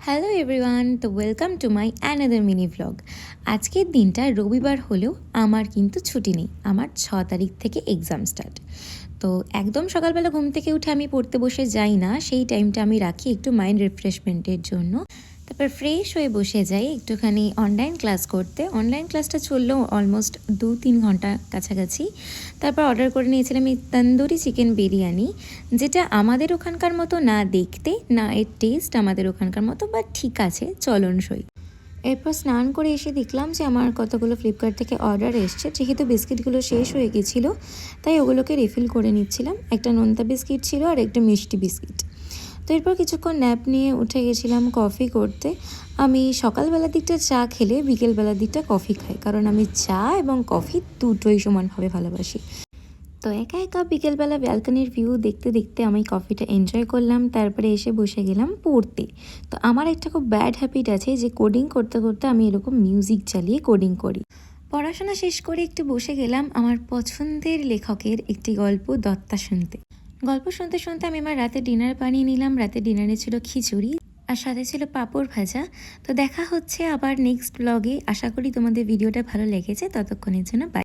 Hello everyone, তো welcome to my another mini vlog. আজকের দিনটা রবিবার হলেও আমার কিন্তু ছুটি নেই। আমার 6 তারিখ থেকে এক্সাম স্টার্ট। তো একদম সকালবেলা ঘুম থেকে উঠে আমি পড়তে বসে যাই না, সেই টাইমটা আমি রাখি একটু মাইন্ড রিফ্রেশমেন্টের জন্য। তারপর ফ্রেশ হয়ে বসে যাই একটুখানি অনলাইন ক্লাস করতে। অনলাইন ক্লাসটা চললো অলমোস্ট 2-3 ঘন্টা কাছাকাছি। তারপর অর্ডার করে নিয়েছিলাম এই তন্দুরি চিকেন বিরিয়ানি, যেটা আমাদের ওখানকার মতো না দেখতে, না এর টেস্ট আমাদের ওখানকার মতো, বাট ঠিক আছে, চলনসই। এরপর স্নান করে এসে দেখলাম যে আমার কতগুলো ফ্লিপকার্ট থেকে অর্ডার এসছে। যেহেতু বিস্কিটগুলো শেষ হয়ে গেছিলো তাই ওগুলোকে রিফিল করে নিচ্ছিলাম। একটা নোনতা বিস্কিট ছিল আর একটা মিষ্টি বিস্কিট। তো এরপর কিছুক্ষণ ন্যাপ নিয়ে উঠে গেছিলাম কফি করতে। আমি সকালবেলার দিকটা চা খেলে বিকেলবেলার দিকটা কফি খাই, কারণ আমি চা এবং কফি দুটোই সমানভাবে ভালোবাসি। তো একা একা বিকেলবেলা ব্যালকনির ভিউ দেখতে দেখতে আমি কফিটা এনজয় করলাম। তারপরে এসে বসে গেলাম পড়তে। তো আমার একটা খুব ব্যাড হ্যাবিট আছে যে কোডিং করতে করতে আমি এরকম মিউজিক চালিয়ে কোডিং করি। পড়াশোনা শেষ করে একটু বসে গেলাম আমার পছন্দের লেখকের একটি গল্প দত্তা শুনতে। গল্প শুনতে শুনতে আমি আমার রাতে ডিনার বানিয়ে নিলাম। রাতে ডিনারে ছিল খিচুড়ি আর সাথে ছিল পাঁপড় ভাজা। তো দেখা হচ্ছে আবার নেক্সট ব্লগে। আশা করি তোমাদের ভিডিওটা ভালো লেগেছে। ততক্ষণের জন্য বাই।